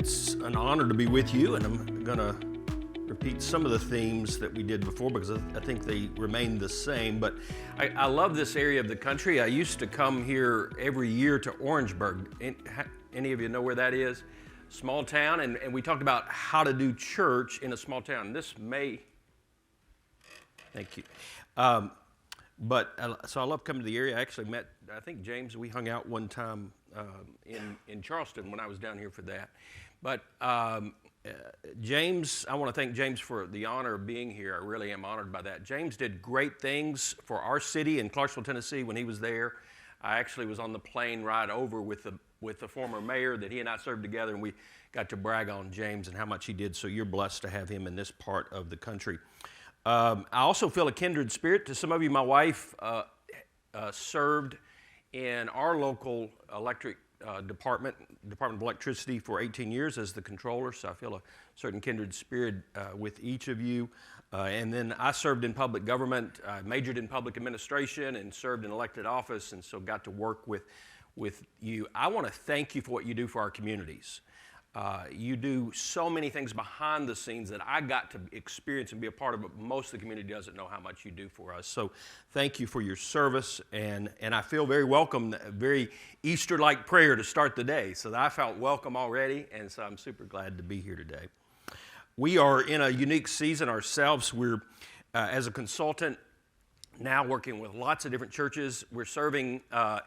It's an honor to be with you, and I'm going to repeat some of the themes that we did before because I think they remain the same. But I love this area of the country. I used to come here every year to Orangeburg. Any of you know where that is? Small town, and we talked about how to do church in a small town. Thank you. So I love coming to the area. I actually met, I think, James. We hung out one time in Charleston when I was down here for that. But James, I want to thank James for the honor of being here. I really am honored by that. James did great things for our city in Clarksville, Tennessee when he was there. I actually was on the plane ride over with the former mayor that he and I served together, and we got to brag on James and how much he did, so you're blessed to have him in this part of the country. I also feel a kindred spirit to some of you. My wife served in our local electric Department of Electricity for 18 years as the controller, so I feel a certain kindred spirit with each of you. And then I served in public government, majored in public administration, and served in elected office, and so got to work with you. I want to thank you for what you do for our communities. You do so many things behind the scenes that I got to experience and be a part of, but most of the community doesn't know how much you do for us. So thank you for your service, and I feel very welcome, a very Easter-like prayer to start the day. So I felt welcome already, and so I'm super glad to be here today. We are in a unique season ourselves. We're, as a consultant, now working with lots of different churches. We're serving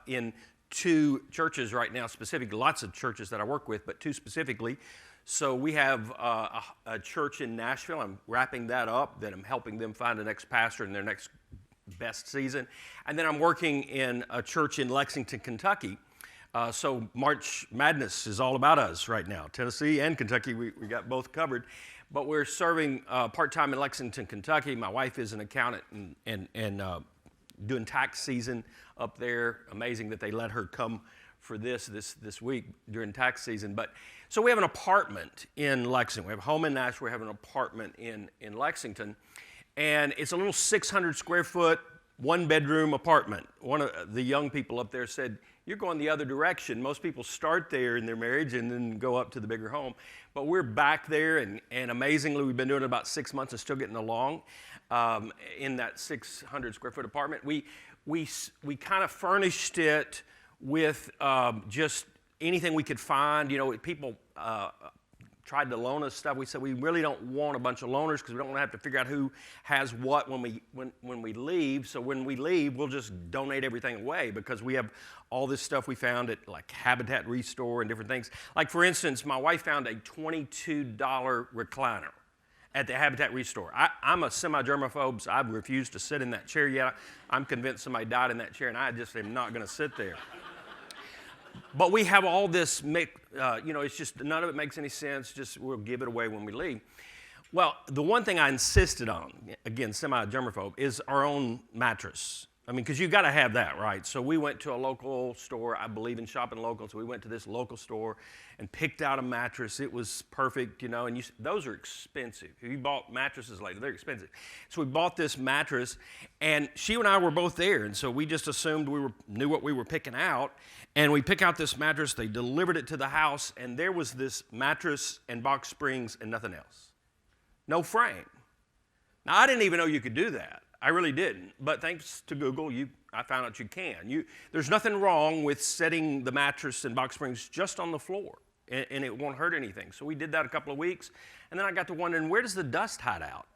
in 2 churches right now, specifically, lots of churches that I work with, but 2 specifically. So we have a church in Nashville. I'm wrapping that up, that I'm helping them find the next pastor in their next best season. And then I'm working in a church in Lexington, Kentucky. So March Madness is all about us right now. Tennessee and Kentucky, we got both covered. But we're serving part-time in Lexington, Kentucky. My wife is an accountant and doing tax season up there. Amazing that they let her come for this week during tax season. But so we have an apartment in Lexington. We have a home in Nashville. We have an apartment in Lexington. And it's a little 600 square foot, 1-bedroom apartment. One of the young people up there said, "You're going the other direction. Most people start there in their marriage and then go up to the bigger home." But we're back there, and amazingly, we've been doing it about 6 months and still getting along in that 600 square foot apartment. We kind of furnished it with just anything we could find. You know, people tried to loan us stuff. We said we really don't want a bunch of loaners because we don't want to have to figure out who has what when we leave. So when we leave, we'll just donate everything away because we have all this stuff we found at like Habitat Restore and different things. Like, for instance, my wife found a $22 recliner at the Habitat Restore. I'm a semi-germaphobe, so I've refused to sit in that chair yet. I'm convinced somebody died in that chair, and I just am not going to sit there. But we have all this, it's just none of it makes any sense. Just we'll give it away when we leave. Well, the one thing I insisted on, again, semi-germaphobe, is our own mattress. I mean, because you've got to have that, right? So we went to a local store. I believe in shopping local, so we went to this local store and picked out a mattress. It was perfect, and those are expensive. If you bought mattresses later, they're expensive. So we bought this mattress, and she and I were both there, and so we just assumed knew what we were picking out, and we pick out this mattress. They delivered it to the house, and there was this mattress and box springs and nothing else. No frame. Now, I didn't even know you could do that. I really didn't, but thanks to Google, I found out you can. There's nothing wrong with setting the mattress and box springs just on the floor, and it won't hurt anything. So we did that a couple of weeks, and then I got to wondering, where does the dust hide out,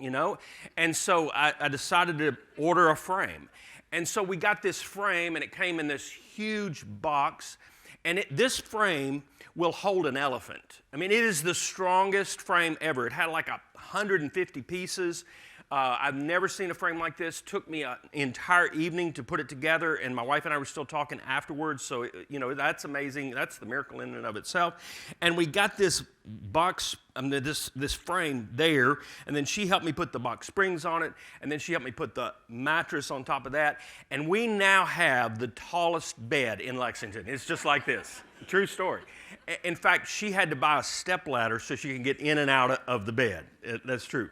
And so I decided to order a frame. And so we got this frame, and it came in this huge box, and this frame will hold an elephant. I mean, it is the strongest frame ever. It had like 150 pieces. I've never seen a frame like this. Took me an entire evening to put it together, and my wife and I were still talking afterwards. So, that's amazing. That's the miracle in and of itself. And we got this box, this frame there, and then she helped me put the box springs on it, and then she helped me put the mattress on top of that. And we now have the tallest bed in Lexington. It's just like this. True story. In fact, she had to buy a stepladder so she can get in and out of the bed. That's true.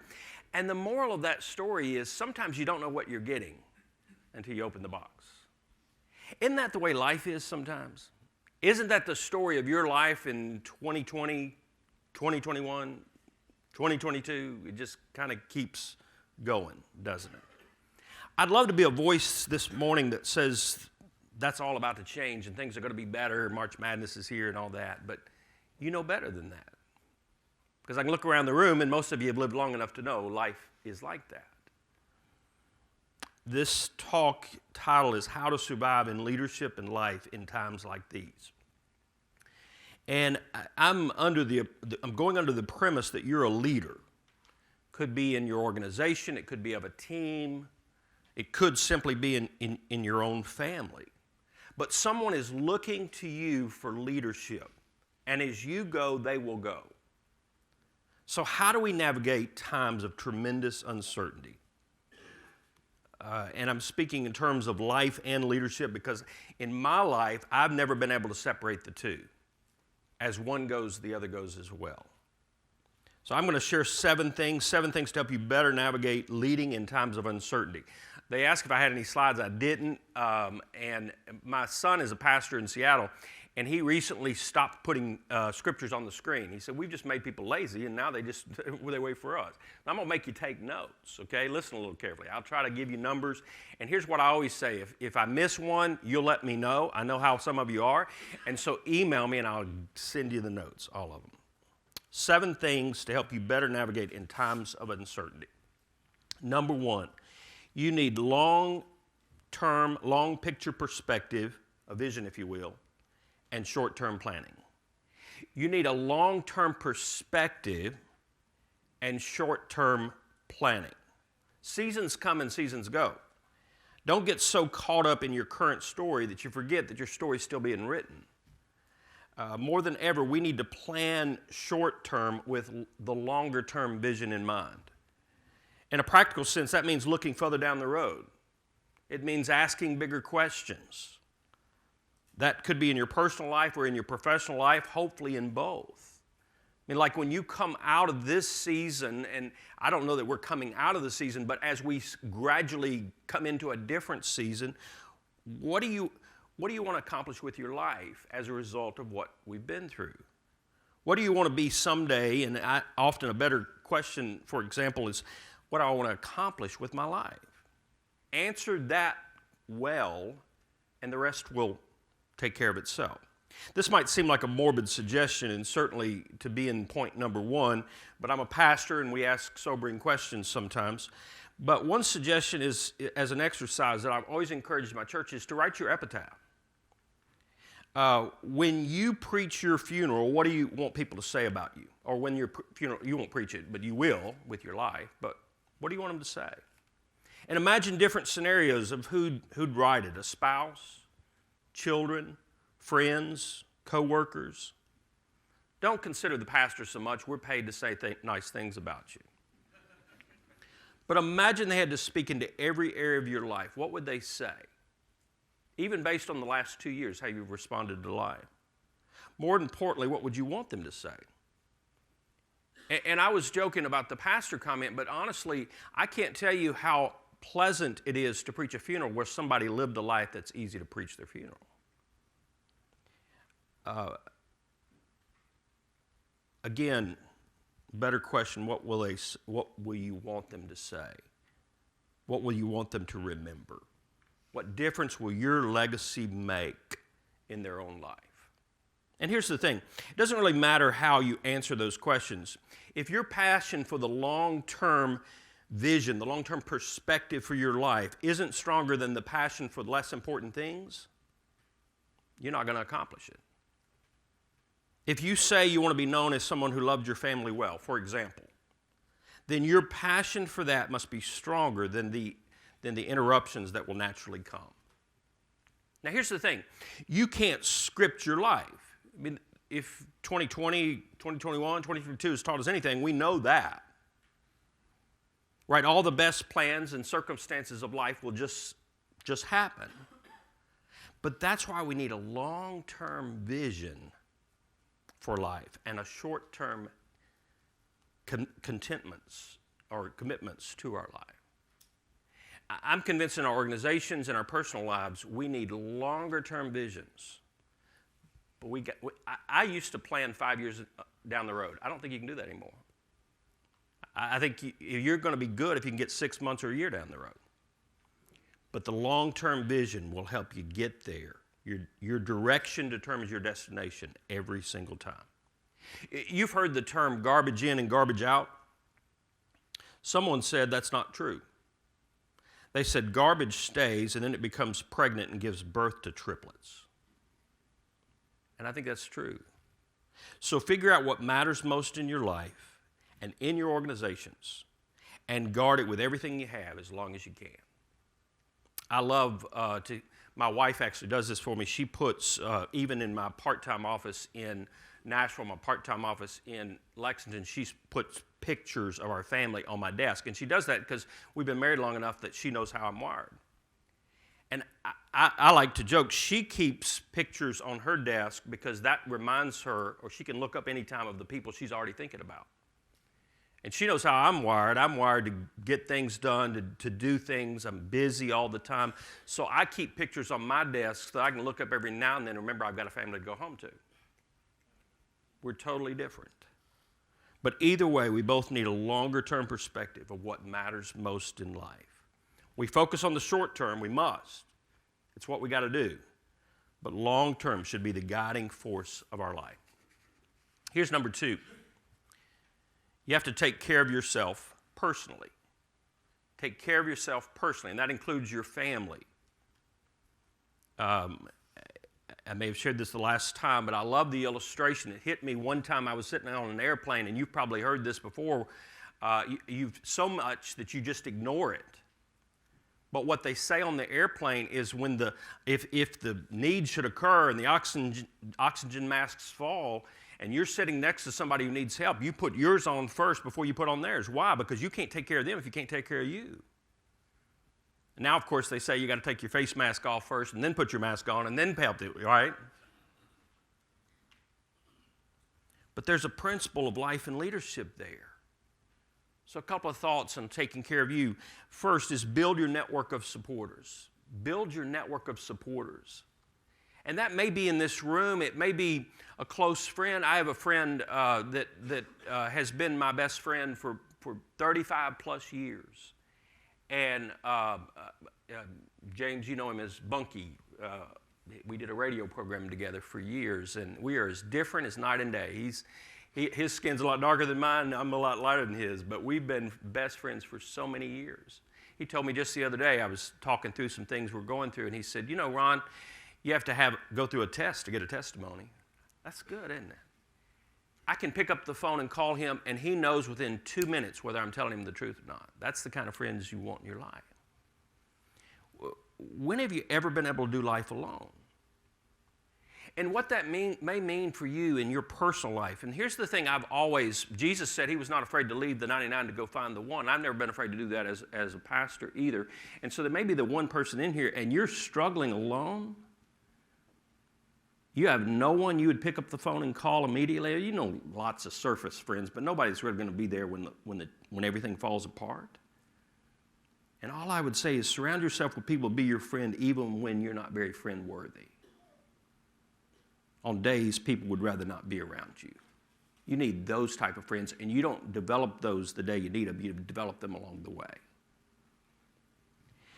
And the moral of that story is sometimes you don't know what you're getting until you open the box. Isn't that the way life is sometimes? Isn't that the story of your life in 2020, 2021, 2022, it just kind of keeps going, doesn't it? I'd love to be a voice this morning that says that's all about to change and things are going to be better, March Madness is here and all that, but you know better than that. Because I can look around the room and most of you have lived long enough to know life is like that. This talk title is How to Survive in Leadership and Life in Times Like These. And I'm going under the premise that you're a leader. Could be in your organization, it could be of a team, it could simply be in your own family. But someone is looking to you for leadership. And as you go, they will go. So how do we navigate times of tremendous uncertainty? And I'm speaking in terms of life and leadership because in my life, I've never been able to separate the two. As one goes, the other goes as well. So I'm going to share seven things to help you better navigate leading in times of uncertainty. They asked if I had any slides. I didn't. And my son is a pastor in Seattle, and he recently stopped putting scriptures on the screen. He said, we've just made people lazy, and now they wait for us. Now, I'm going to make you take notes, okay? Listen a little carefully. I'll try to give you numbers. And here's what I always say. If I miss one, you'll let me know. I know how some of you are. And so email me, and I'll send you the notes, all of them. 7 things to help you better navigate in times of uncertainty. Number 1, you need long-term, long-picture perspective, a vision, if you will, and short-term planning. You need a long-term perspective and short-term planning. Seasons come and seasons go. Don't get so caught up in your current story that you forget that your story's still being written. More than ever, we need to plan short-term with the longer-term vision in mind. In a practical sense, that means looking further down the road. It means asking bigger questions. That could be in your personal life or in your professional life, hopefully in both. I mean, like when you come out of this season, and I don't know that we're coming out of the season, but as we gradually come into a different season, what do you want to accomplish with your life as a result of what we've been through? What do you want to be someday? And often a better question, for example, is what do I want to accomplish with my life? Answer that well, and the rest will take care of itself. This might seem like a morbid suggestion, and certainly to be in point number 1, but I'm a pastor and we ask sobering questions sometimes. But one suggestion is, as an exercise that I've always encouraged my church, is to write your epitaph. When you preach your funeral, what do you want people to say about you? Or when your funeral, you won't preach it, but you will with your life, but what do you want them to say? And imagine different scenarios of who'd write it: a spouse, children, friends, co-workers. Don't consider the pastor so much. We're paid to say nice things about you. But imagine they had to speak into every area of your life. What would they say? Even based on the last 2 years, how you've responded to life. More importantly, what would you want them to say? And I was joking about the pastor comment, but honestly, I can't tell you how pleasant it is to preach a funeral where somebody lived a life that's easy to preach their funeral. Again, better question, what will you want them to say? What will you want them to remember? What difference will your legacy make in their own life? And here's the thing. It doesn't really matter how you answer those questions. If your passion for the long-term vision, the long-term perspective for your life isn't stronger than the passion for the less important things, you're not going to accomplish it. If you say you want to be known as someone who loved your family well, for example, then your passion for that must be stronger than the interruptions that will naturally come. Now, here's the thing. You can't script your life. I mean, if 2020, 2021, 2022 has taught us anything, we know that. Right? All the best plans and circumstances of life will just happen. But that's why we need a long-term vision for life and a short-term contentments or commitments to our life. I'm convinced in our organizations and our personal lives, we need longer-term visions. But I used to plan 5 years down the road. I don't think you can do that anymore. I think you're going to be good if you can get 6 months or a year down the road. But the long-term vision will help you get there. Your direction determines your destination every single time. You've heard the term garbage in and garbage out. Someone said that's not true. They said garbage stays and then it becomes pregnant and gives birth to triplets. And I think that's true. So figure out what matters most in your life and in your organizations and guard it with everything you have as long as you can. I love my wife actually does this for me. She puts, even in my part-time office in Nashville, my part-time office in Lexington, she puts pictures of our family on my desk. And she does that because we've been married long enough that she knows how I'm wired. And I like to joke, she keeps pictures on her desk because that reminds her, or she can look up any time of the people she's already thinking about. And she knows how I'm wired. I'm wired to get things done, to do things. I'm busy all the time. So I keep pictures on my desk so I can look up every now and then and remember I've got a family to go home to. We're totally different. But either way, we both need a longer-term perspective of what matters most in life. We focus on the short term, we must. It's what we got to do. But long-term should be the guiding force of our life. Here's number 2. You have to take care of yourself personally. Take care of yourself personally, and that includes your family. I may have shared this the last time, but I love the illustration. It hit me one time I was sitting on an airplane, and you've probably heard this before. You've so much that you just ignore it. But what they say on the airplane is if the need should occur and the oxygen masks fall, and you're sitting next to somebody who needs help, you put yours on first before you put on theirs. Why? Because you can't take care of them if you can't take care of you. Now, of course, they say you got to take your face mask off first and then put your mask on and then help it, right? But there's a principle of life and leadership there. So a couple of thoughts on taking care of you. First is build your network of supporters. Build your network of supporters. And that may be in this room. It may be a close friend. I have a friend that has been my best friend for 35 plus years. And James, you know him as Bunky. We did a radio program together for years, and we are as different as night and day. His skin's a lot darker than mine. I'm a lot lighter than his, but we've been best friends for so many years. He told me just the other day, I was talking through some things we're going through, and he said, you know, Ron, you have to go through a test to get a testimony. That's good, isn't it? I can pick up the phone and call him, and he knows within 2 minutes whether I'm telling him the truth or not. That's the kind of friends you want in your life. When have you ever been able to do life alone? And what that may mean for you in your personal life. And here's the thing Jesus said he was not afraid to leave the 99 to go find the one. I've never been afraid to do that as a pastor either. And so there may be the one person in here, and you're struggling alone. You have no one you would pick up the phone and call immediately. You know lots of surface friends, but nobody's really going to be there when everything falls apart. And all I would say is surround yourself with people to be your friend even when you're not very friend worthy. On days people would rather not be around you. You need those type of friends, and you don't develop those the day you need them. You develop them along the way.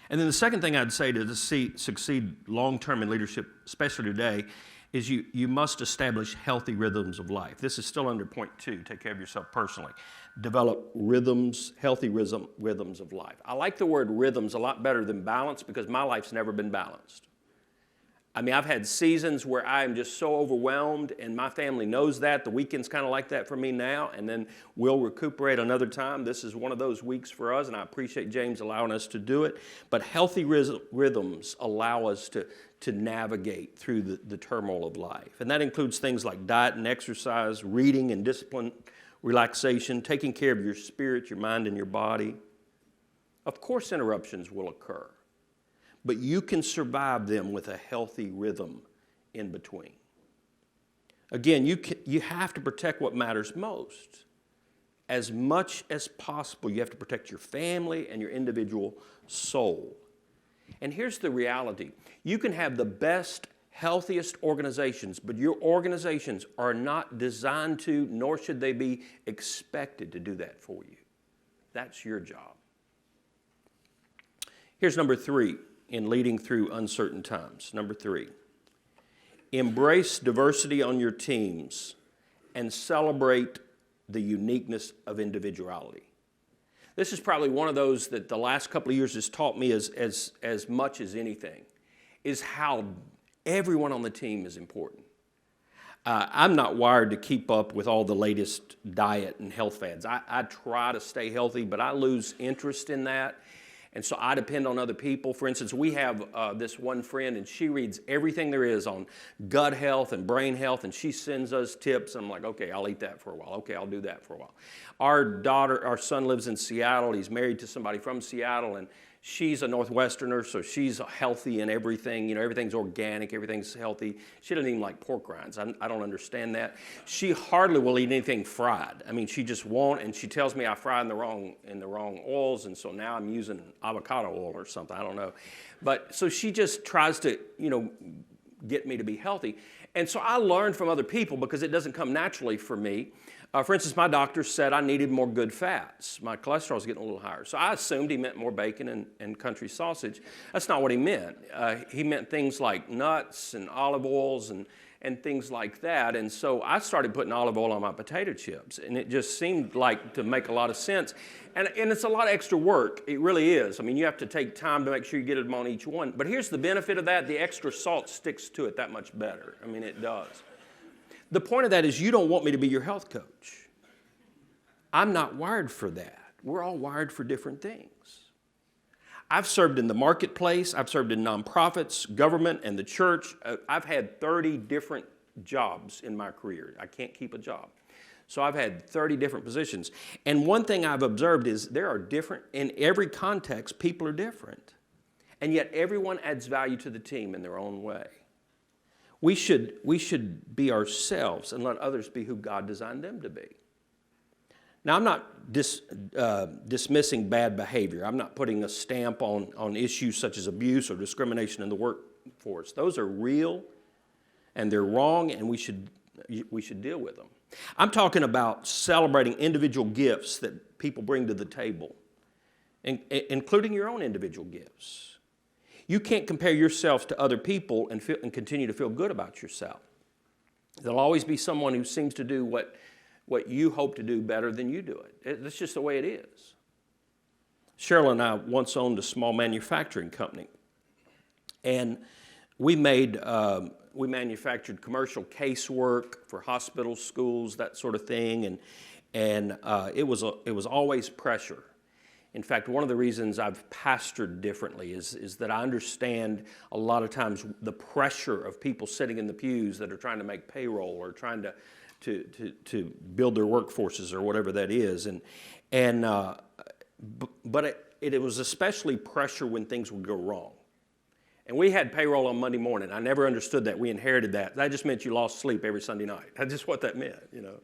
And then the second thing I'd say to succeed long-term in leadership, especially today, is you must establish healthy rhythms of life. This is still under point 2, take care of yourself personally. Develop healthy rhythms of life. I like the word rhythms a lot better than balance because my life's never been balanced. I mean, I've had seasons where I'm just so overwhelmed, and my family knows that. The weekend's kind of like that for me now, and then we'll recuperate another time. This is one of those weeks for us, and I appreciate James allowing us to do it. But healthy rhythms allow us to navigate through the turmoil of life. And that includes things like diet and exercise, reading and discipline, relaxation, taking care of your spirit, your mind, and your body. Of course, interruptions will occur. But you can survive them with a healthy rhythm in between. Again, you have to protect what matters most. As much as possible, you have to protect your family and your individual soul. And here's the reality. You can have the best healthiest organizations, but your organizations are not designed to, nor should they be expected to do that for you. That's your job. Here's number 3 in leading through uncertain times. Number 3, embrace diversity on your teams and celebrate the uniqueness of individuality. This is probably one of those that the last couple of years has taught me as much as anything, is how everyone on the team is important. I'm not wired to keep up with all the latest diet and health fads. I try to stay healthy, but I lose interest in that. And so I depend on other people. For instance, we have this one friend, and she reads everything there is on gut health and brain health, and she sends us tips. I'm like, okay, I'll eat that for a while. Okay, I'll do that for a while. Our son lives in Seattle. He's married to somebody from Seattle, and she's a Northwesterner, so she's healthy in everything. You know, everything's organic, everything's healthy. She doesn't even like pork rinds. I don't understand that. She hardly will eat anything fried. I mean, she just won't, and she tells me I fry in the wrong oils, and so now I'm using avocado oil or something. I don't know. But so she just tries to, get me to be healthy. And so I learned from other people because it doesn't come naturally for me. For instance, my doctor said I needed more good fats. My cholesterol was getting a little higher. So I assumed he meant more bacon and country sausage. That's not what he meant. He meant things like nuts and olive oils and things like that. And so I started putting olive oil on my potato chips. And it just seemed like to make a lot of sense. And it's a lot of extra work. It really is. I mean, you have to take time to make sure you get them on each one. But here's the benefit of that. The extra salt sticks to it that much better. I mean, it does. The point of that is you don't want me to be your health coach. I'm not wired for that. We're all wired for different things. I've served in the marketplace. I've served in nonprofits, government, and the church. I've had 30 different jobs in my career. I can't keep a job. So I've had 30 different positions. And one thing I've observed is there are different, in every context, people are different. And yet everyone adds value to the team in their own way. We should be ourselves and let others be who God designed them to be. Now, I'm not dismissing bad behavior. I'm not putting a stamp on issues such as abuse or discrimination in the workforce. Those are real, and they're wrong, and we should deal with them. I'm talking about celebrating individual gifts that people bring to the table, including your own individual gifts. You can't compare yourself to other people and continue to feel good about yourself. There'll always be someone who seems to do what you hope to do better than you do it. That's just the way it is. Cheryl and I once owned a small manufacturing company, and we manufactured commercial casework for hospitals, schools, that sort of thing, and it was always pressure. In fact, one of the reasons I've pastored differently is that I understand a lot of times the pressure of people sitting in the pews that are trying to make payroll or trying to build their workforces or whatever that is. But it was especially pressure when things would go wrong. And we had payroll on Monday morning. I never understood that. We inherited that. That just meant you lost sleep every Sunday night. That's just what that meant, But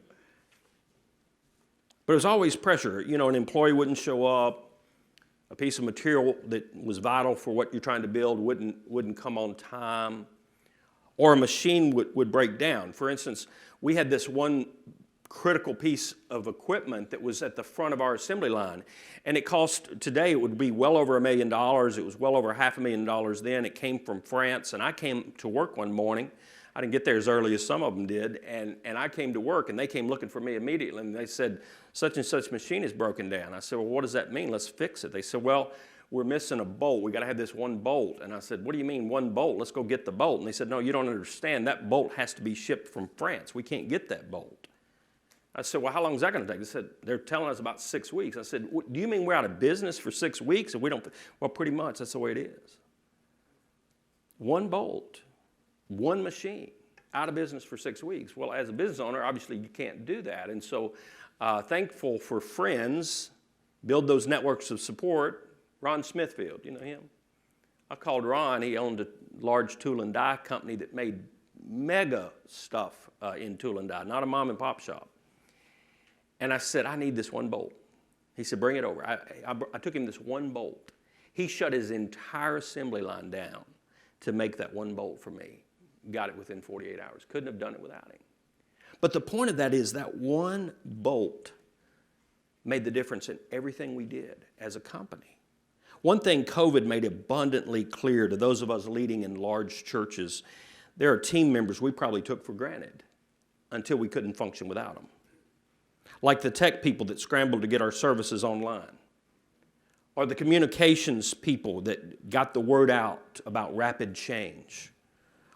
it was always pressure. An employee wouldn't show up. A piece of material that was vital for what you're trying to build wouldn't come on time. Or a machine would break down. For instance, we had this one critical piece of equipment that was at the front of our assembly line. And it cost, today it would be well over $1 million. It was well over $500,000 then. It came from France. And I came to work one morning. I didn't get there as early as some of them did, and I came to work, and they came looking for me immediately, and they said, such and such machine is broken down. I said, well, what does that mean? Let's fix it. They said, well, we're missing a bolt. We got to have this one bolt. And I said, what do you mean one bolt? Let's go get the bolt. And they said, no, you don't understand. That bolt has to be shipped from France. We can't get that bolt. I said, well, how long is that going to take? They said, they're telling us about 6 weeks. I said, do you mean we're out of business for 6 weeks? And we don't, well, pretty much, that's the way it is. One bolt, one machine. Out of business for 6 weeks. Well, as a business owner, obviously you can't do that. And so thankful for friends, build those networks of support. Ron Smithfield, you know him? I called Ron. He owned a large tool and die company that made mega stuff in tool and die, not a mom and pop shop. And I said, I need this one bolt. He said, bring it over. I took him this one bolt. He shut his entire assembly line down to make that one bolt for me. got it within 48 hours. Couldn't have done it without him. But the point of that is that one bolt made the difference in everything we did as a company. One thing COVID made abundantly clear to those of us leading in large churches, there are team members we probably took for granted until we couldn't function without them. Like the tech people that scrambled to get our services online, or the communications people that got the word out about rapid change,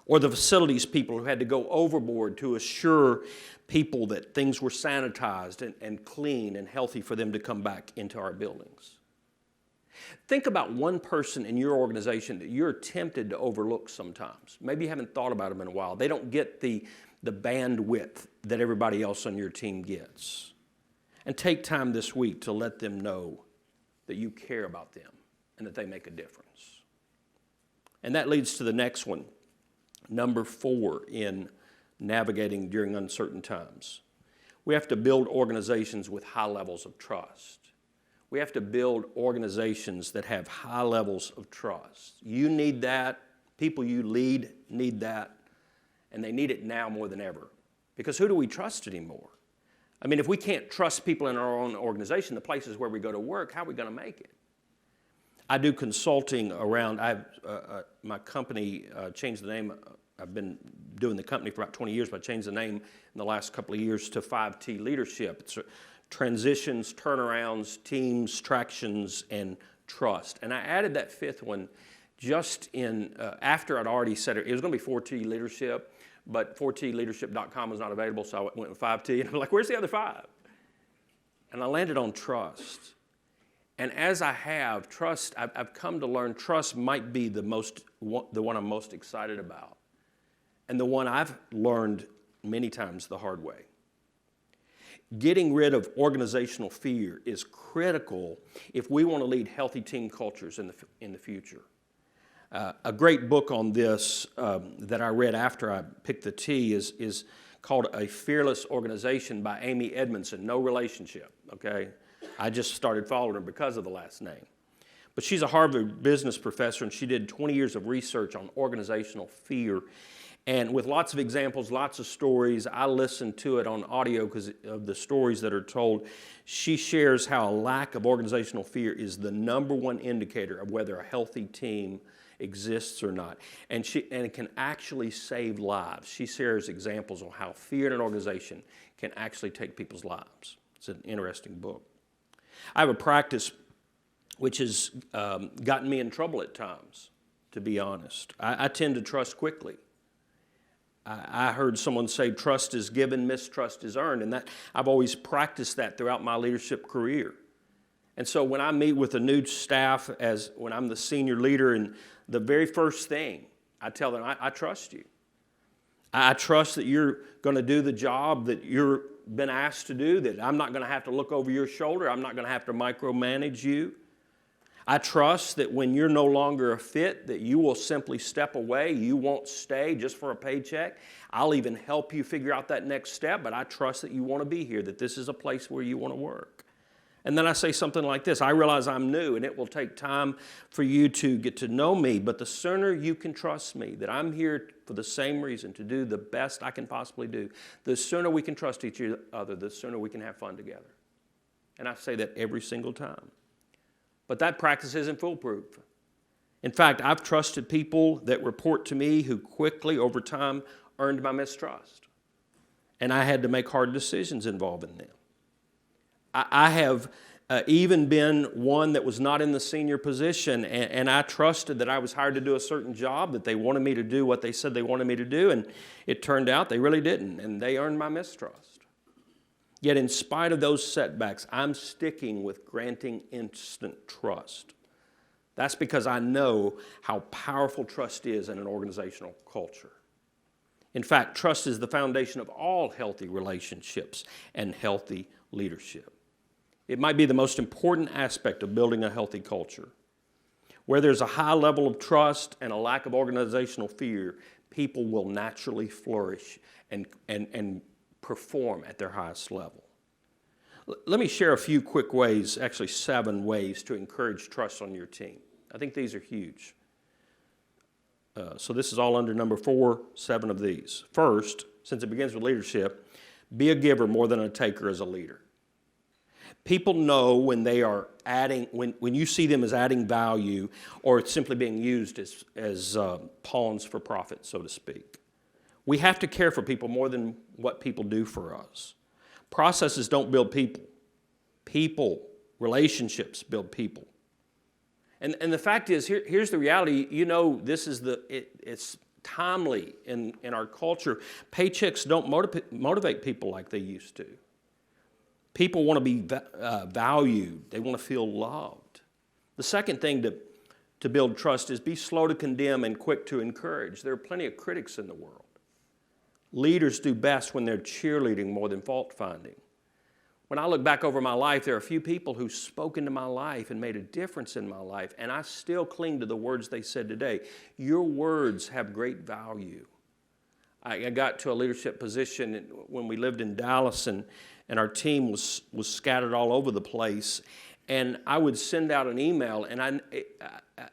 or the facilities people who had to go overboard to assure people that things were sanitized and clean and healthy for them to come back into our buildings. Think about one person in your organization that you're tempted to overlook sometimes. Maybe you haven't thought about them in a while. They don't get the bandwidth that everybody else on your team gets. And take time this week to let them know that you care about them and that they make a difference. And that leads to the next one. Number 4 in navigating during uncertain times. We have to build organizations with high levels of trust. We have to build organizations that have high levels of trust. You need that. People you lead need that. And they need it now more than ever. Because who do we trust anymore? I mean, if we can't trust people in our own organization, the places where we go to work, how are we going to make it? I do consulting around, my company changed the name. I've been doing the company for about 20 years, but I changed the name in the last couple of years to 5T Leadership. It's transitions, turnarounds, teams, tractions, and trust. And I added that 5th one just in, after I'd already said it was going to be 4T Leadership, but 4tleadership.com was not available, so I went with 5T. And I'm like, where's the other 5? And I landed on trust. And as I have trust, I've come to learn trust might be the one I'm most excited about. And the one I've learned many times the hard way. Getting rid of organizational fear is critical if we want to lead healthy team cultures in the future. A great book on this that I read after I picked the T is called A Fearless Organization by Amy Edmonson. No relationship, okay? I just started following her because of the last name. But she's a Harvard business professor, and she did 20 years of research on organizational fear. And with lots of examples, lots of stories, I listened to it on audio because of the stories that are told. She shares how a lack of organizational fear is the number one indicator of whether a healthy team exists or not. And it can actually save lives. She shares examples on how fear in an organization can actually take people's lives. It's an interesting book. I have a practice which has gotten me in trouble at times, to be honest. I tend to trust quickly. I heard someone say trust is given, mistrust is earned, and that I've always practiced that throughout my leadership career. And so when I meet with a new staff, when I'm the senior leader, and the very first thing I tell them, I trust you. I trust that you're going to do the job that you've been asked to do, that I'm not going to have to look over your shoulder, I'm not going to have to micromanage you. I trust that when you're no longer a fit, that you will simply step away. You won't stay just for a paycheck. I'll even help you figure out that next step, but I trust that you want to be here, that this is a place where you want to work. And then I say something like this: I realize I'm new and it will take time for you to get to know me, but the sooner you can trust me, that I'm here for the same reason, to do the best I can possibly do, the sooner we can trust each other, the sooner we can have fun together. And I say that every single time. But that practice isn't foolproof. In fact, I've trusted people that report to me who quickly, over time, earned my mistrust. And I had to make hard decisions involving them. I have even been one that was not in the senior position, and I trusted that I was hired to do a certain job, that they wanted me to do what they said they wanted me to do, and it turned out they really didn't, and they earned my mistrust. Yet in spite of those setbacks, I'm sticking with granting instant trust. That's because I know how powerful trust is in an organizational culture. In fact, trust is the foundation of all healthy relationships and healthy leadership. It might be the most important aspect of building a healthy culture. Where there's a high level of trust and a lack of organizational fear, people will naturally flourish and perform at their highest level. Let me share a few quick ways, actually 7 ways, to encourage trust on your team. I think these are huge. So this is all under number 4, 7 of these. First, since it begins with leadership, be a giver more than a taker as a leader. People know when they are adding, when you see them as adding value or simply being used as pawns for profit, so to speak. We have to care for people more than what people do for us. Processes don't build people. Relationships build people. And the fact is, here's the reality. You know, this is it's timely in our culture. Paychecks don't motivate people like they used to. People want to be valued. They want to feel loved. The second thing to build trust is be slow to condemn and quick to encourage. There are plenty of critics in the world. Leaders do best when they're cheerleading more than fault finding. When I look back over my life, there are a few people who spoke into my life and made a difference in my life, and I still cling to the words they said today. Your words have great value. I got to a leadership position when we lived in Dallas, and our team was scattered all over the place. And I would send out an email, and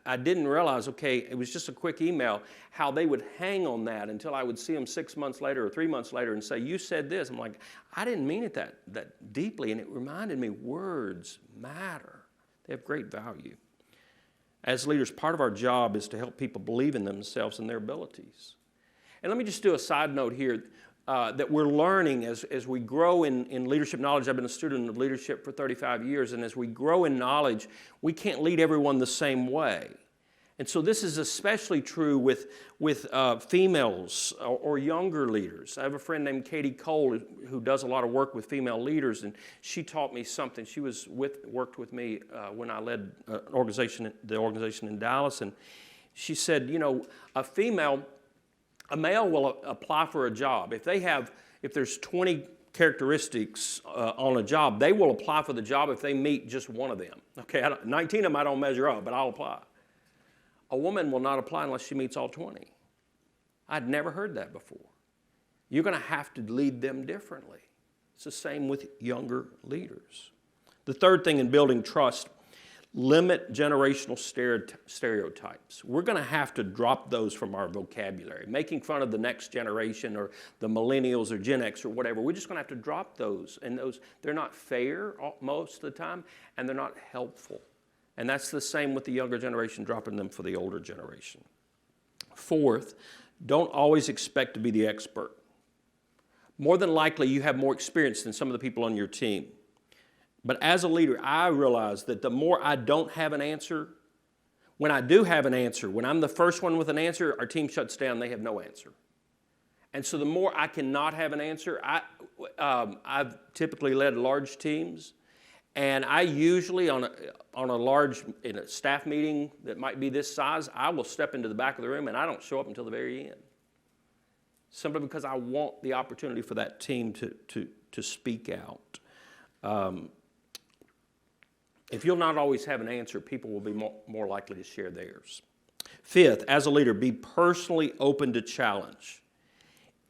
I didn't realize, okay, it was just a quick email, how they would hang on that until I would see them 6 months later or 3 months later and say, you said this. I'm like, I didn't mean it that deeply. And it reminded me, words matter. They have great value. As leaders, part of our job is to help people believe in themselves and their abilities. And let me just do a side note here. That we're learning as we grow in leadership knowledge. I've been a student of leadership for 35 years, and as we grow in knowledge, we can't lead everyone the same way. And so this is especially true with females or younger leaders. I have a friend named Katie Cole who does a lot of work with female leaders, and she taught me something. She worked with me when I led the organization in Dallas, and she said, you know, a male will apply for a job. If there's 20 characteristics on a job, they will apply for the job if they meet just one of them. Okay, 19 of them I don't measure up, but I'll apply. A woman will not apply unless she meets all 20. I'd never heard that before. You're going to have to lead them differently. It's the same with younger leaders. The third thing in building trust, limit generational stereotypes. We're going to have to drop those from our vocabulary. Making fun of the next generation or the millennials or Gen X or whatever, we're just going to have to drop those. And they're not fair most of the time, and they're not helpful. And that's the same with the younger generation, dropping them for the older generation. Fourth, don't always expect to be the expert. More than likely, you have more experience than some of the people on your team. But as a leader, I realize that the more I don't have an answer, when I do have an answer, when I'm the first one with an answer, our team shuts down, they have no answer. And so the more I cannot have an answer, I've typically led large teams, and I usually in a staff meeting that might be this size, I will step into the back of the room and I don't show up until the very end. Simply because I want the opportunity for that team to speak out. If you'll not always have an answer, people will be more likely to share theirs. Fifth, as a leader, be personally open to challenge.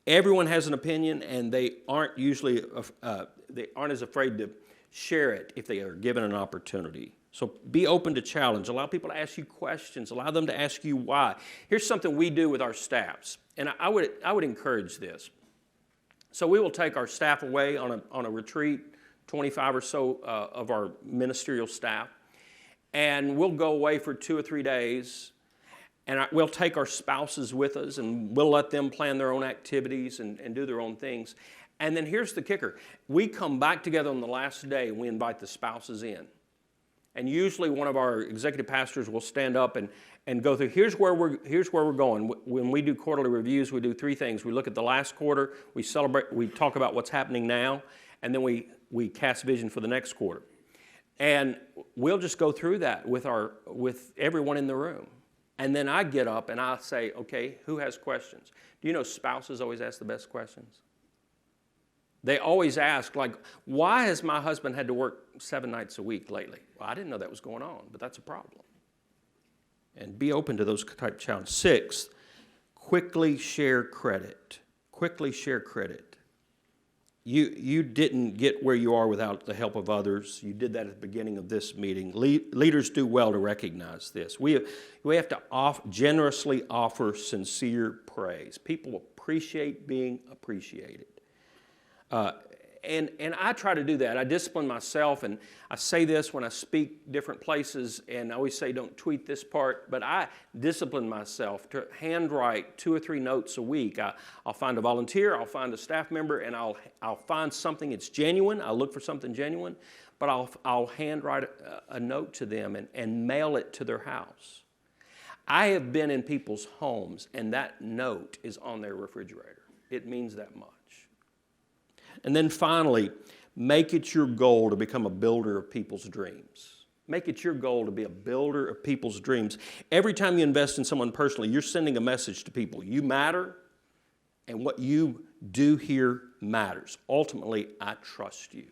Everyone has an opinion, and they aren't as afraid to share it if they are given an opportunity. So be open to challenge. Allow people to ask you questions. Allow them to ask you why. Here's something we do with our staffs, and I would encourage this. So we will take our staff away on a retreat, 25 or so of our ministerial staff, and we'll go away for 2 or 3 days, and we'll take our spouses with us, and we'll let them plan their own activities and do their own things. And then here's the kicker. We come back together on the last day, and we invite the spouses in. And usually one of our executive pastors will stand up and go through, here's where we're going. When we do quarterly reviews, we do 3 things. We look at the last quarter, we celebrate, we talk about what's happening now, and then we cast vision for the next quarter. And we'll just go through that with everyone in the room. And then I get up and I say, okay, who has questions? Do you know spouses always ask the best questions? They always ask, like, why has my husband had to work 7 nights a week lately? Well, I didn't know that was going on, but that's a problem. And be open to those type of challenges. 6, quickly share credit. Quickly share credit. You didn't get where you are without the help of others. You did that at the beginning of this meeting. Leaders do well to recognize this. We have to generously offer sincere praise. People appreciate being appreciated. And I try to do that. I discipline myself, and I say this when I speak different places, and I always say don't tweet this part, but I discipline myself to handwrite 2 or 3 notes a week. I'll find a volunteer, I'll find a staff member, and I'll find something that's genuine. I'll look for something genuine, but I'll handwrite a note to them and mail it to their house. I have been in people's homes, and that note is on their refrigerator. It means that much. And then finally, make it your goal to become a builder of people's dreams. Make it your goal to be a builder of people's dreams. Every time you invest in someone personally, you're sending a message to people. You matter, and what you do here matters. Ultimately, I trust you.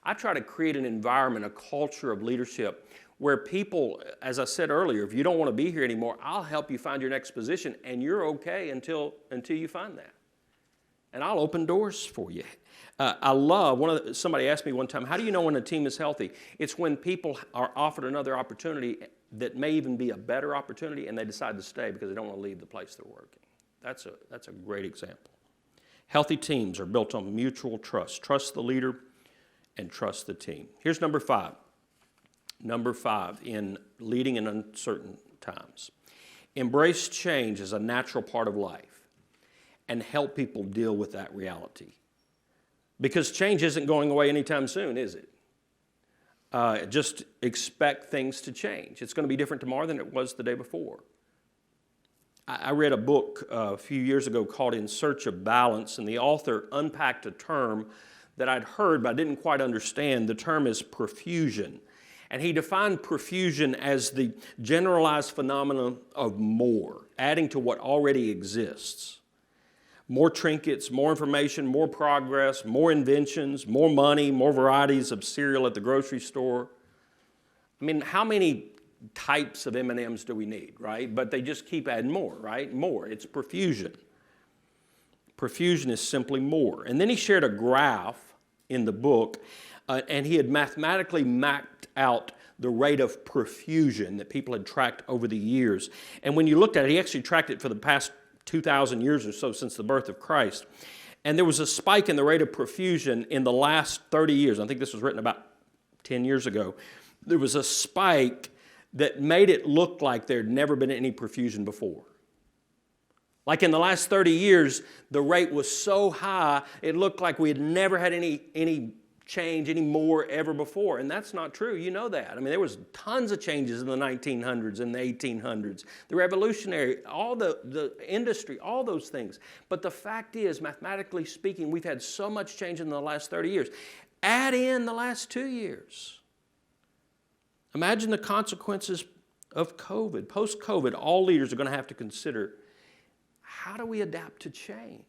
I try to create an environment, a culture of leadership where people, as I said earlier, if you don't want to be here anymore, I'll help you find your next position, and you're okay until you find that. And I'll open doors for you. I love, somebody asked me one time, how do you know when a team is healthy? It's when people are offered another opportunity that may even be a better opportunity, and they decide to stay because they don't want to leave the place they're working. That's a great example. Healthy teams are built on mutual trust. Trust the leader and trust the team. Here's number 5. Number 5 in leading in uncertain times. Embrace change as a natural part of life and help people deal with that reality. Because change isn't going away anytime soon, is it? Just expect things to change. It's going to be different tomorrow than it was the day before. I read a book a few years ago called In Search of Balance, and the author unpacked a term that I'd heard but I didn't quite understand. The term is profusion. And he defined profusion as the generalized phenomenon of more, adding to what already exists. More trinkets, more information, more progress, more inventions, more money, more varieties of cereal at the grocery store. I mean, how many types of M&Ms do we need, right? But they just keep adding more, right? More. It's profusion. Profusion is simply more. And then he shared a graph in the book, and he had mathematically mapped out the rate of profusion that people had tracked over the years. And when you looked at it, he actually tracked it for the past 2,000 years or so since the birth of Christ. And there was a spike in the rate of profusion in the last 30 years. I think this was written about 10 years ago. There was a spike that made it look like there had never been any profusion before. Like in the last 30 years, the rate was so high, it looked like we had never had any change any more ever before. And that's not true. You know that. I mean, there was tons of changes in the 1900s and the 1800s. The revolutionary, all the industry, all those things. But the fact is, mathematically speaking, we've had so much change in the last 30 years. Add in the last 2 years. Imagine the consequences of COVID. Post-COVID, all leaders are going to have to consider, how do we adapt to change?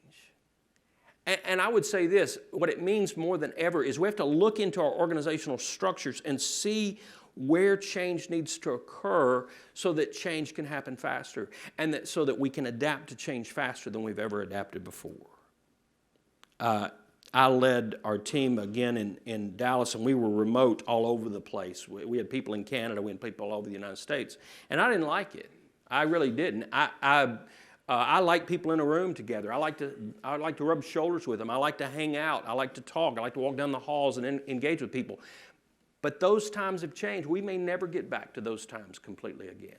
And I would say this, what it means more than ever is we have to look into our organizational structures and see where change needs to occur so that change can happen faster and so that we can adapt to change faster than we've ever adapted before. I led our team again in Dallas, and we were remote all over the place. We had people in Canada, we had people all over the United States, and I didn't like it. I really didn't. I like people in a room together. I like to rub shoulders with them. I like to hang out. I like to talk. I like to walk down the halls and engage with people. But those times have changed. We may never get back to those times completely again.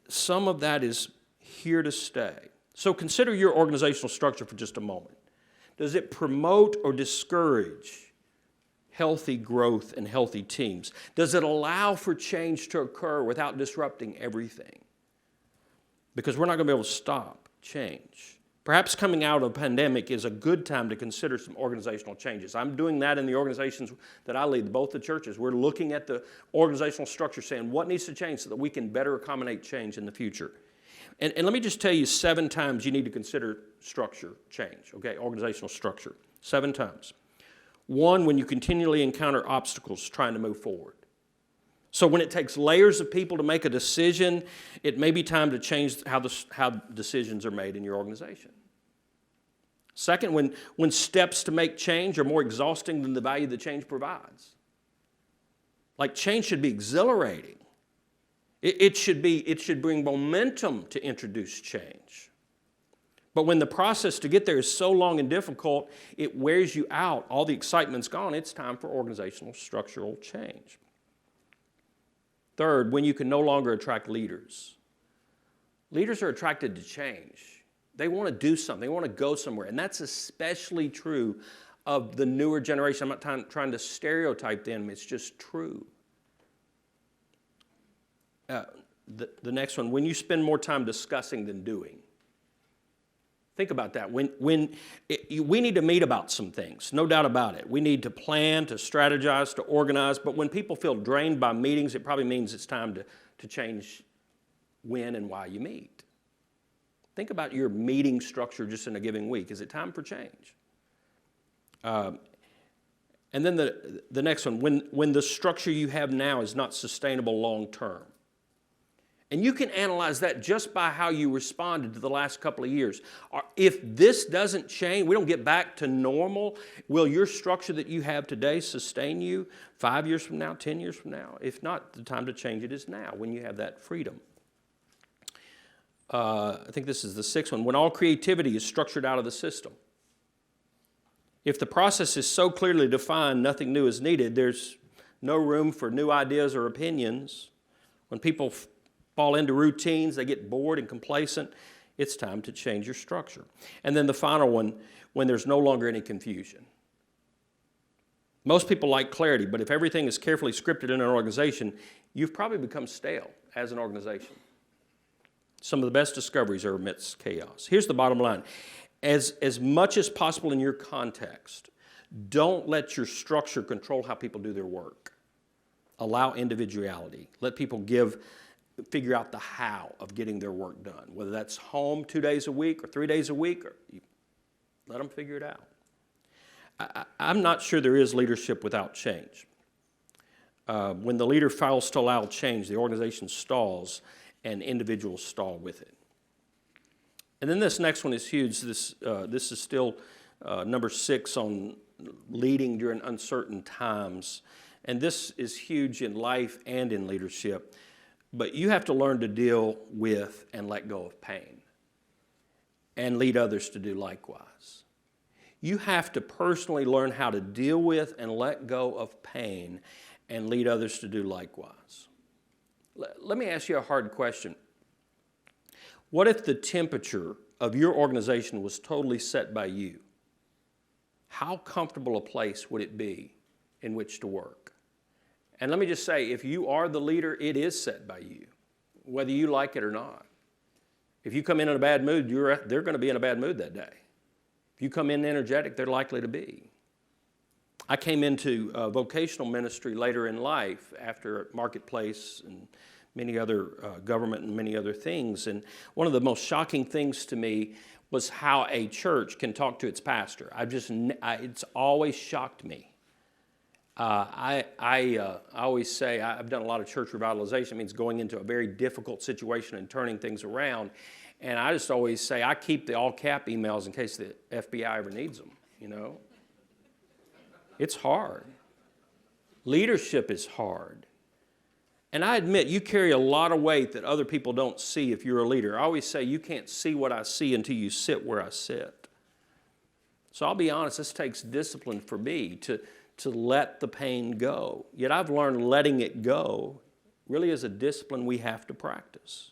Some of that is here to stay. So consider your organizational structure for just a moment. Does it promote or discourage healthy growth and healthy teams? Does it allow for change to occur without disrupting everything? Because we're not going to be able to stop change. Perhaps coming out of a pandemic is a good time to consider some organizational changes. I'm doing that in the organizations that I lead, both the churches. We're looking at the organizational structure, saying what needs to change so that we can better accommodate change in the future. And let me just tell you 7 times you need to consider structure change, okay, organizational structure. 7 times. 1, when you continually encounter obstacles trying to move forward. So when it takes layers of people to make a decision, it may be time to change how decisions are made in your organization. Second, when steps to make change are more exhausting than the value the change provides. Like change should be exhilarating. It should bring momentum to introduce change. But when the process to get there is so long and difficult, it wears you out. All the excitement's gone. It's time for organizational structural change. Third, when you can no longer attract leaders. Leaders are attracted to change. They want to do something. They want to go somewhere. And that's especially true of the newer generation. I'm not trying to stereotype them. It's just true. The next one, when you spend more time discussing than doing. Think about that. We need to meet about some things, no doubt about it. We need to plan, to strategize, to organize. But when people feel drained by meetings, it probably means it's time to change when and why you meet. Think about your meeting structure just in a given week. Is it time for change? And then the next one, when the structure you have now is not sustainable long term. And you can analyze that just by how you responded to the last couple of years. If this doesn't change, we don't get back to normal, will your structure that you have today sustain you 5 years from now, 10 years from now? If not, the time to change it is now, when you have that freedom. I think this is the sixth one. When all creativity is structured out of the system. If the process is so clearly defined, nothing new is needed, there's no room for new ideas or opinions. When people fall into routines, they get bored and complacent, it's time to change your structure. And then the final one, when there's no longer any confusion. Most people like clarity, but if everything is carefully scripted in an organization, you've probably become stale as an organization. Some of the best discoveries are amidst chaos. Here's the bottom line. As much as possible in your context, don't let your structure control how people do their work. Allow individuality. Let people figure out the how of getting their work done, whether that's home 2 days a week or 3 days a week, or let them figure it out. I'm not sure there is leadership without change. When the leader fails to allow change, the organization stalls and individuals stall with it. And then this next one is huge. This is still number 6 on leading during uncertain times. And this is huge in life and in leadership. But you have to learn to deal with and let go of pain and lead others to do likewise. You have to personally learn how to deal with and let go of pain and lead others to do likewise. Let me ask you a hard question. What if the temperature of your organization was totally set by you? How comfortable a place would it be in which to work? And let me just say, if you are the leader, it is set by you, whether you like it or not. If you come in a bad mood, they're going to be in a bad mood that day. If you come in energetic, they're likely to be. I came into vocational ministry later in life after Marketplace and many other government and many other things. And one of the most shocking things to me was how a church can talk to its pastor. It's always shocked me. I always say I've done a lot of church revitalization. It means going into a very difficult situation and turning things around. And I just always say I keep the all-cap emails in case the FBI ever needs them, you know. It's hard. Leadership is hard. And I admit you carry a lot of weight that other people don't see if you're a leader. I always say you can't see what I see until you sit where I sit. So I'll be honest, this takes discipline for me to let the pain go. Yet I've learned letting it go really is a discipline we have to practice.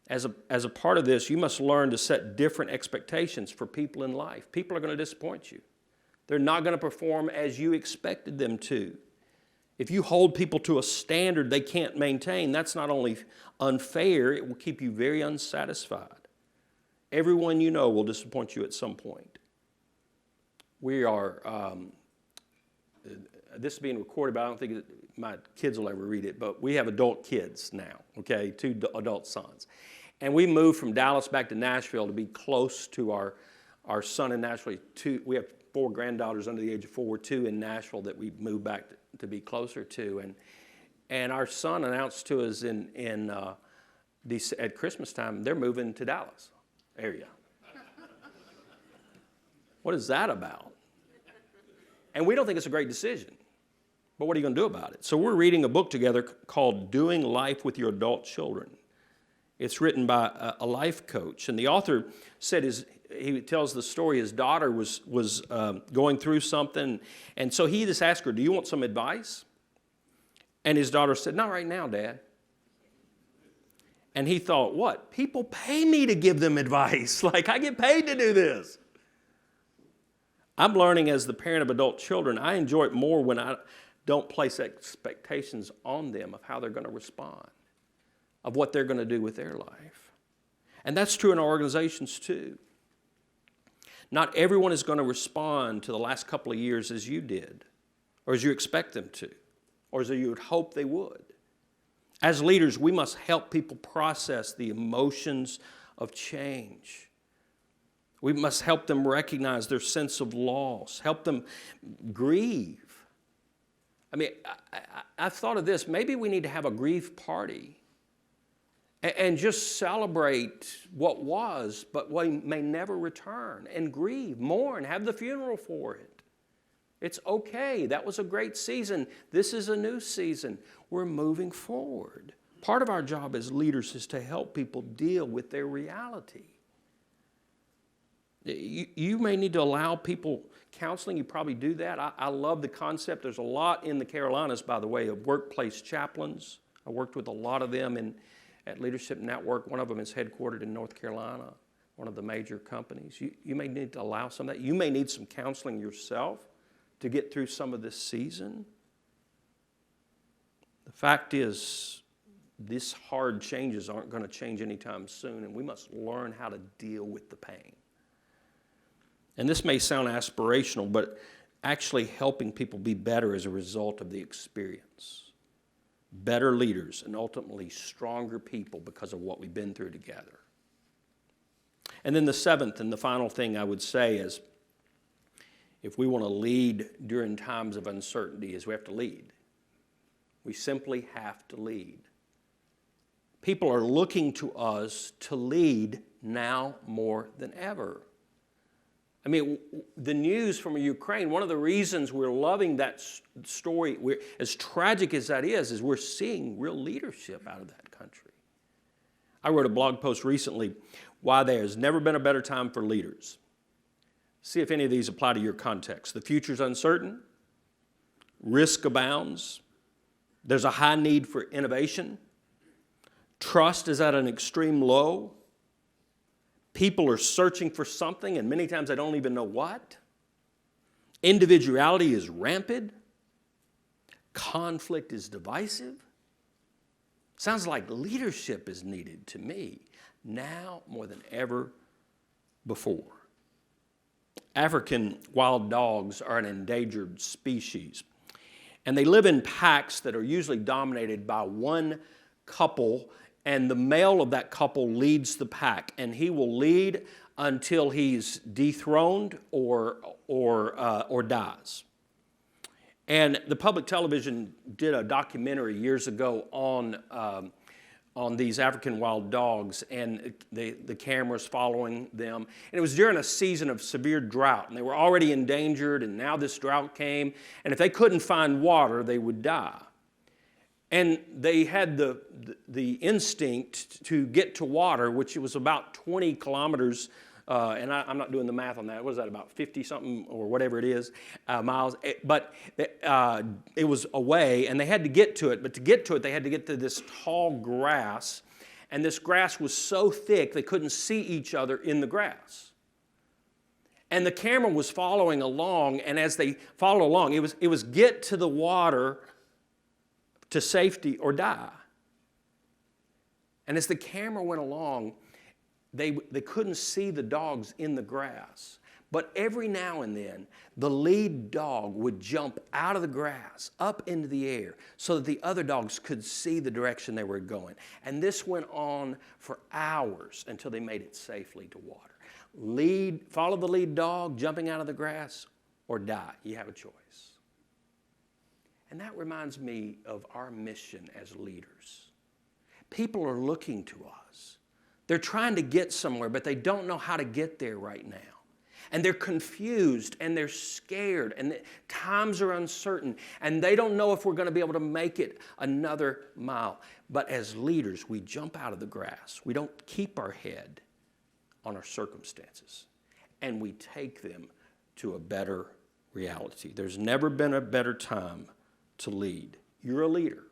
As a part of this, you must learn to set different expectations for people in life. People are going to disappoint you. They're not going to perform as you expected them to. If you hold people to a standard they can't maintain, that's not only unfair, it will keep you very unsatisfied. Everyone you know will disappoint you at some point. We are, this is being recorded, but I don't think my kids will ever read it, but we have adult kids now, okay, 2 adult sons. And we moved from Dallas back to Nashville to be close to our son in Nashville. We have 4 granddaughters under the age of 4, 2 in Nashville that we moved back to be closer to. And our son announced to us at Christmas time, they're moving to Dallas area. What is that about? And we don't think it's a great decision. But what are you going to do about it? So we're reading a book together called Doing Life with Your Adult Children. It's written by a life coach. And the author said he tells the story, his daughter was going through something. And so he just asked her, do you want some advice? And his daughter said, not right now, Dad. And he thought, what? People pay me to give them advice. Like, I get paid to do this. I'm learning as the parent of adult children, I enjoy it more when I don't place expectations on them of how they're going to respond, of what they're going to do with their life. And that's true in our organizations too. Not everyone is going to respond to the last couple of years as you did, or as you expect them to, or as you would hope they would. As leaders, we must help people process the emotions of change. We must help them recognize their sense of loss, help them grieve. I mean, I've thought of this. Maybe we need to have a grief party and just celebrate what was, but what may never return, and grieve, mourn, have the funeral for it. It's okay. That was a great season. This is a new season. We're moving forward. Part of our job as leaders is to help people deal with their reality. You may need to allow people counseling. You probably do that. I love the concept. There's a lot in the Carolinas, by the way, of workplace chaplains. I worked with a lot of them at Leadership Network. One of them is headquartered in North Carolina, one of the major companies. You may need to allow some of that. You may need some counseling yourself to get through some of this season. The fact is, these hard changes aren't going to change anytime soon, and we must learn how to deal with the pain. And this may sound aspirational, but actually helping people be better as a result of the experience. Better leaders and ultimately stronger people because of what we've been through together. And then the seventh and the final thing I would say is, if we want to lead during times of uncertainty, is we have to lead. We simply have to lead. People are looking to us to lead now more than ever. I mean, the news from Ukraine, one of the reasons we're loving that story, as tragic as that is we're seeing real leadership out of that country. I wrote a blog post recently, why there has never been a better time for leaders. See if any of these apply to your context. The future's uncertain. Risk abounds. There's a high need for innovation. Trust is at an extreme low. People are searching for something, and many times they don't even know what. Individuality is rampant. Conflict is divisive. Sounds like leadership is needed to me now more than ever before. African wild dogs are an endangered species, and they live in packs that are usually dominated by one couple, and the male of that couple leads the pack, and he will lead until he's dethroned or dies. And the public television did a documentary years ago on these African wild dogs, and the cameras following them. And it was during a season of severe drought, and they were already endangered, and now this drought came, and if they couldn't find water, they would die. And they had the instinct to get to water, which was about 20 kilometers, and I'm not doing the math on that. What is that, about 50-something or whatever it is, miles? But it was away, and they had to get to it. But to get to it, they had to get to this tall grass, and this grass was so thick they couldn't see each other in the grass. And the camera was following along, and as they followed along, it was get to the water to safety or die. And as the camera went along, they couldn't see the dogs in the grass. But every now and then, the lead dog would jump out of the grass up into the air so that the other dogs could see the direction they were going. And this went on for hours until they made it safely to water. Follow the lead dog jumping out of the grass or die. You have a choice. And that reminds me of our mission as leaders. People are looking to us. They're trying to get somewhere, but they don't know how to get there right now. And they're confused, and they're scared, and the times are uncertain, and they don't know if we're going to be able to make it another mile. But as leaders, we jump out of the grass. We don't keep our head on our circumstances, and we take them to a better reality. There's never been a better time to lead. You're a leader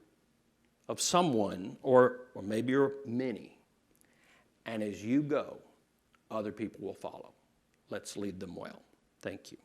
of someone, or maybe you're many. And as you go, other people will follow. Let's lead them well. Thank you.